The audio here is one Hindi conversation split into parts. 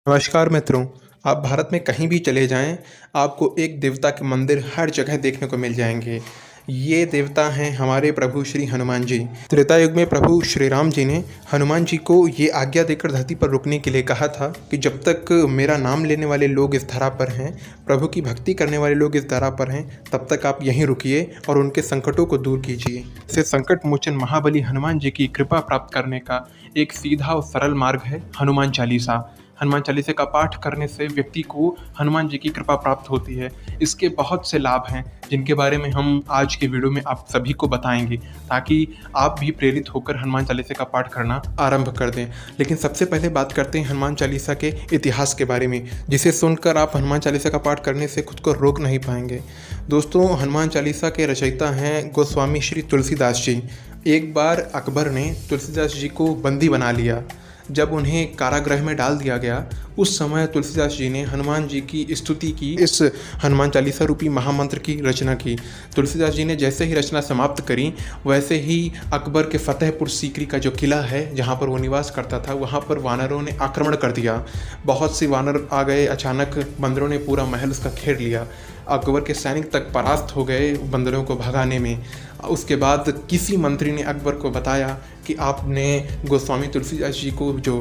नमस्कार मित्रों। आप भारत में कहीं भी चले जाएं, आपको एक देवता के मंदिर हर जगह देखने को मिल जाएंगे। ये देवता हैं हमारे प्रभु श्री हनुमान जी। त्रेता युग में प्रभु श्री राम जी ने हनुमान जी को ये आज्ञा देकर धरती पर रुकने के लिए कहा था कि जब तक मेरा नाम लेने वाले लोग इस धरा पर हैं, प्रभु की भक्ति करने वाले लोग इस धरा पर हैं, तब तक आप यहीं रुकिए और उनके संकटों को दूर कीजिए। इसे संकट मोचन महाबली हनुमान जी की कृपा प्राप्त करने का एक सीधा और सरल मार्ग है हनुमान चालीसा। हनुमान चालीसा का पाठ करने से व्यक्ति को हनुमान जी की कृपा प्राप्त होती है। इसके बहुत से लाभ हैं जिनके बारे में हम आज के वीडियो में आप सभी को बताएंगे, ताकि आप भी प्रेरित होकर हनुमान चालीसा का पाठ करना आरंभ कर दें। लेकिन सबसे पहले बात करते हैं हनुमान चालीसा के इतिहास के बारे में, जिसे सुनकर आप हनुमान चालीसा का पाठ करने से खुद को रोक नहीं पाएंगे। दोस्तों, हनुमान चालीसा के रचयिता हैं गोस्वामी श्री तुलसीदास जी। एक बार अकबर ने तुलसीदास जी को बंदी बना लिया। जब उन्हें कारागृह में डाल दिया गया, उस समय तुलसीदास जी ने हनुमान जी की स्तुति की, इस हनुमान चालीसा रूपी महामंत्र की रचना की। तुलसीदास जी ने जैसे ही रचना समाप्त करी, वैसे ही अकबर के फतेहपुर सीकरी का जो किला है, जहाँ पर वो निवास करता था, वहाँ पर वानरों ने आक्रमण कर दिया। बहुत से वानर आ गए। अचानक बंदरों ने पूरा महल उसका घेर लिया। अकबर के सैनिक तक परास्त हो गए बंदरों को भगाने में। उसके बाद किसी मंत्री ने अकबर को बताया कि आपने गोस्वामी तुलसीदास जी को जो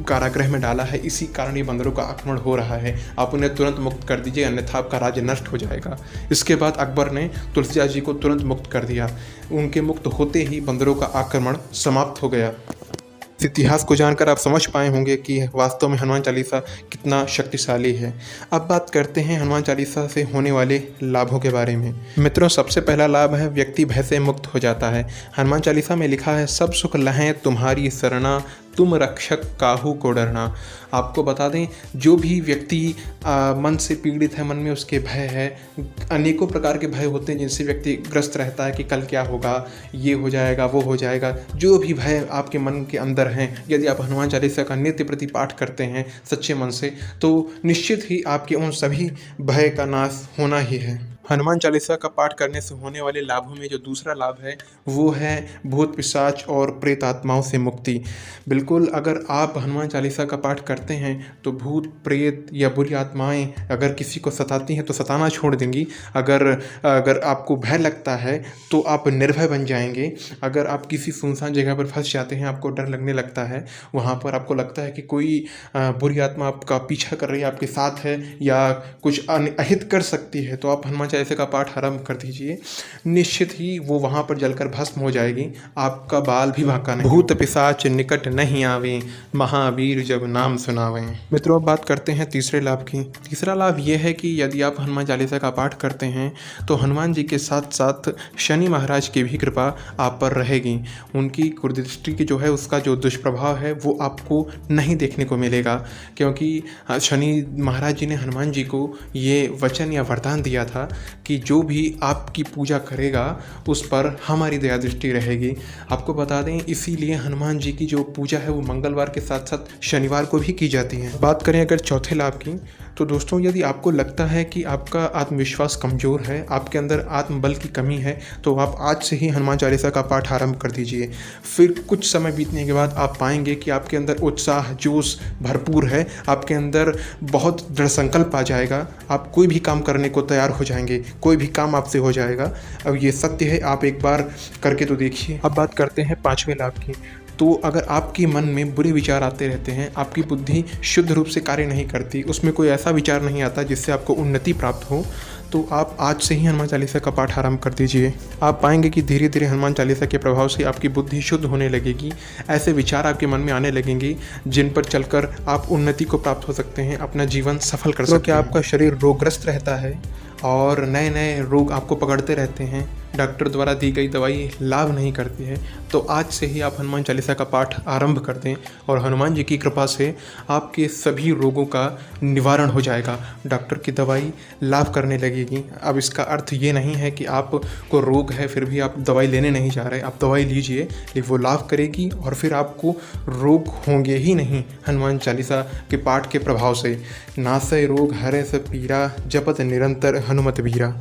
कारागृह में डाला है, इसी कारण ये बंदरों का आक्रमण हो रहा है। आप उन्हें तुरंत मुक्त कर दीजिए, अन्यथा आपका राज्य नष्ट हो जाएगा। इसके बाद अकबर ने तुलसीदास जी को तुरंत मुक्त कर दिया। उनके मुक्त होते ही बंदरों का आक्रमण समाप्त हो गया। इस इतिहास को जानकर आप समझ पाए होंगे कि वास्तव में हनुमान चालीसा कितना शक्तिशाली है। अब बात करते हैं हनुमान चालीसा से होने वाले लाभों के बारे में। मित्रों, सबसे पहला लाभ है व्यक्ति भय से मुक्त हो जाता है। हनुमान चालीसा में लिखा है, सब सुख लहें तुम्हारी शरणा, तुम रक्षक काहू को डरना। आपको बता दें, जो भी व्यक्ति मन से पीड़ित है, मन में उसके भय है, अनेकों प्रकार के भय होते हैं जिनसे व्यक्ति ग्रस्त रहता है कि कल क्या होगा, ये हो जाएगा, वो हो जाएगा। जो भी भय आपके मन के अंदर हैं, यदि आप हनुमान चालीसा का नित्य प्रति पाठ करते हैं सच्चे मन से, तो निश्चित ही आपके उन सभी भय का नाश होना ही है। हनुमान चालीसा का पाठ करने से होने वाले लाभों में जो दूसरा लाभ है, वो है भूत पिशाच और प्रेत आत्माओं से मुक्ति। बिल्कुल, अगर आप हनुमान चालीसा का पाठ करते हैं तो प्रेत या बुरी आत्माएं अगर किसी को सताती हैं तो सताना छोड़ देंगी। अगर आपको भय लगता है तो आप निर्भय बन जाएंगे। अगर आप किसी सुनसान जगह पर फंस जाते हैं, आपको डर लगने लगता है, वहाँ पर आपको लगता है कि कोई बुरी आत्मा आपका पीछा कर रही है, आपके साथ है या कुछ अहित कर सकती है, तो आप हनुमान चालीसा का पाठ आरंभ कर दीजिए। निश्चित ही वो वहाँ पर जलकर भस्म हो जाएगी, आपका बाल भी भाका नहीं। भूत पिशाच निकट नहीं आवे, महावीर जब नाम सुनावे। मित्रों, अब बात करते हैं तीसरे लाभ की। तीसरा लाभ ये है कि यदि आप हनुमान चालीसा का पाठ करते हैं तो हनुमान जी के साथ साथ शनि महाराज की भी कृपा आप पर रहेगी। उनकी कुदृष्टि की जो है, उसका जो दुष्प्रभाव है वो आपको नहीं देखने को मिलेगा, क्योंकि शनि महाराज जी ने हनुमान जी को ये वचन या वरदान दिया था कि जो भी आपकी पूजा करेगा उस पर हमारी दया दृष्टि रहेगी। आपको बता दें, इसीलिए हनुमान जी की जो पूजा है वो मंगलवार के साथ साथ शनिवार को भी की जाती है। बात करें अगर चौथे लाभ की, तो दोस्तों, यदि आपको लगता है कि आपका आत्मविश्वास कमज़ोर है, आपके अंदर आत्मबल की कमी है, तो आप आज से ही हनुमान चालीसा का पाठ आरंभ कर दीजिए। फिर कुछ समय बीतने के बाद आप पाएंगे कि आपके अंदर उत्साह, जोश भरपूर है, आपके अंदर बहुत दृढ़ संकल्प आ जाएगा, आप कोई भी काम करने को तैयार हो जाएंगे, कोई भी काम आपसे हो जाएगा। अब ये सत्य है, आप एक बार करके तो देखिए। अब बात करते हैं पाँचवें लाभ की। तो अगर आपके मन में बुरे विचार आते रहते हैं, आपकी बुद्धि शुद्ध रूप से कार्य नहीं करती, उसमें कोई ऐसा विचार नहीं आता जिससे आपको उन्नति प्राप्त हो, तो आप आज से ही हनुमान चालीसा का पाठ आरंभ कर दीजिए। आप पाएंगे कि धीरे धीरे हनुमान चालीसा के प्रभाव से आपकी बुद्धि शुद्ध होने लगेगी। ऐसे विचार आपके मन में आने लगेंगे जिन पर चलकर आप उन्नति को प्राप्त हो सकते हैं, अपना जीवन सफल कर सकते हैं। क्या आपका शरीर रोगग्रस्त रहता है और नए नए रोग आपको पकड़ते रहते हैं, डॉक्टर द्वारा दी गई दवाई लाभ नहीं करती है, तो आज से ही आप हनुमान चालीसा का पाठ आरंभ कर दें और हनुमान जी की कृपा से आपके सभी रोगों का निवारण हो जाएगा। डॉक्टर की दवाई लाभ करने लगेगी। अब इसका अर्थ ये नहीं है कि आपको रोग है फिर भी आप दवाई लेने नहीं जा रहे। आप दवाई लीजिए, लेकिन वो लाभ करेगी और फिर आपको रोग होंगे ही नहीं हनुमान चालीसा के पाठ के प्रभाव से। नासय रोग हरे से पीरा, जपत निरंतर हनुमत वीरा।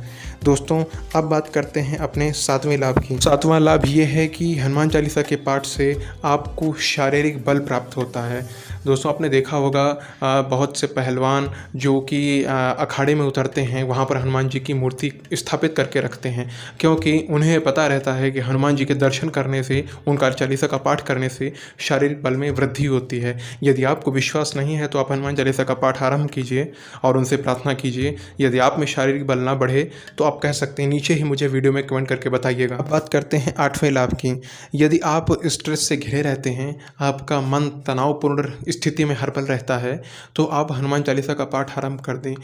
दोस्तों, अब बात करते हैं अपने 7वें लाभ की। 7वां लाभ ये है कि हनुमान चालीसा के पाठ से आपको शारीरिक बल प्राप्त होता है। दोस्तों, आपने देखा होगा बहुत से पहलवान जो कि अखाड़े में उतरते हैं, वहाँ पर हनुमान जी की मूर्ति स्थापित करके रखते हैं, क्योंकि उन्हें पता रहता है कि हनुमान जी के दर्शन करने से, उनका चालीसा का पाठ करने से शारीरिक बल में वृद्धि होती है। यदि आपको विश्वास नहीं है तो आप हनुमान चालीसा का पाठ आरंभ कीजिए और उनसे प्रार्थना कीजिए। यदि आप में शारीरिक बल ना बढ़े तो आप कह सकते हैं, नीचे ही मुझे वीडियो में कमेंट करके बताइएगा। अब बात करते हैं 8वें लाभ की। यदि आप स्ट्रेस से घिरे रहते हैं, आपका मन तनावपूर्ण स्थिति में हर पल रहता है, तो आप हनुमान चालीसा का पाठ आरंभ कर दें।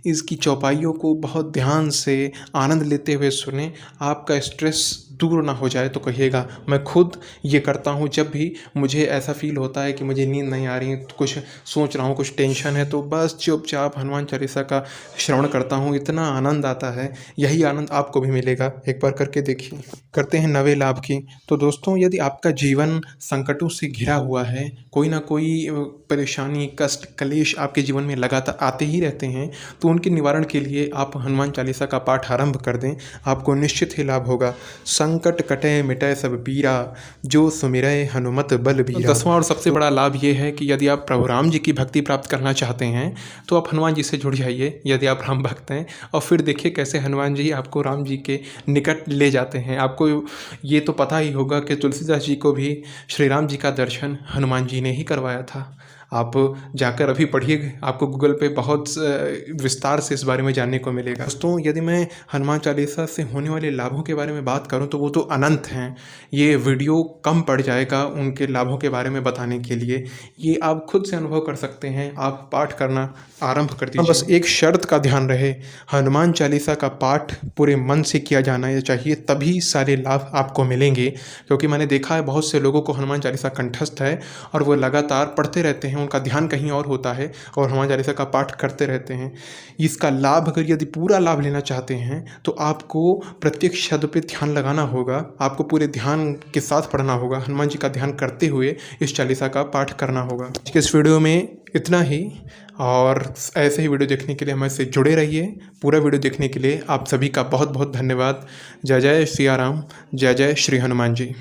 इसकी चौपाइयों को बहुत ध्यान से आनंद लेते हुए सुने। आपका स्ट्रेस दूर ना हो जाए तो कहिएगा। मैं खुद ये करता हूँ, जब भी मुझे ऐसा फील होता है कि मुझे नींद नहीं आ रही है, कुछ सोच रहा हूँ, कुछ टेंशन है, तो बस चुपचाप हनुमान चालीसा का श्रवण करता हूँ। इतना आनंद आता है, यही आनंद आपको भी मिलेगा। एक बार करके देखिए। करते हैं 9वें लाभ की। तो दोस्तों, यदि आपका जीवन संकटों से घिरा हुआ है, कोई ना कोई परेशानी, कष्ट, क्लेश आपके जीवन में लगातार आते ही रहते हैं, तो उनके निवारण के लिए आप हनुमान चालीसा का पाठ आरंभ कर दें। आपको निश्चित ही लाभ होगा। संकट कटे मिटे सब पीरा, जो सुमिरै हनुमत बल बीरा। 10वां और सबसे बड़ा लाभ ये है कि यदि आप प्रभु राम जी की भक्ति प्राप्त करना चाहते हैं तो आप हनुमान जी से जुड़ जाइए, यदि आप राम भक्त हैं, और फिर देखिए कैसे हनुमान जी आपको राम जी के निकट ले जाते हैं। आपको ये तो पता ही होगा कि तुलसीदास जी को भी श्री राम जी का दर्शन हनुमान जी ने ही करवाया था। आप जाकर अभी पढ़िए, आपको गूगल पे बहुत विस्तार से इस बारे में जानने को मिलेगा। दोस्तों, यदि मैं हनुमान चालीसा से होने वाले लाभों के बारे में बात करूं तो वो तो अनंत हैं। ये वीडियो कम पड़ जाएगा उनके लाभों के बारे में बताने के लिए। ये आप खुद से अनुभव कर सकते हैं। आप पाठ करना आरंभ कर दीजिए। बस एक शर्त का ध्यान रहे, हनुमान चालीसा का पाठ पूरे मन से किया जाना चाहिए, तभी सारे लाभ आपको मिलेंगे। क्योंकि मैंने देखा है बहुत से लोगों को हनुमान चालीसा कंठस्थ है और वो लगातार पढ़ते रहते हैं, उनका ध्यान कहीं और होता है और हनुमान चालीसा का पाठ करते रहते हैं। इसका लाभ अगर यदि पूरा लाभ लेना चाहते हैं तो आपको प्रत्येक शब्द पे ध्यान लगाना होगा। आपको पूरे ध्यान के साथ पढ़ना होगा, हनुमान जी का ध्यान करते हुए इस चालीसा का पाठ करना होगा। इस वीडियो में इतना ही, और ऐसे ही वीडियो देखने के लिए हमारे से जुड़े रहिए। पूरा वीडियो देखने के लिए आप सभी का बहुत बहुत धन्यवाद। जय जय सिया राम, जय जय श्री हनुमान जी।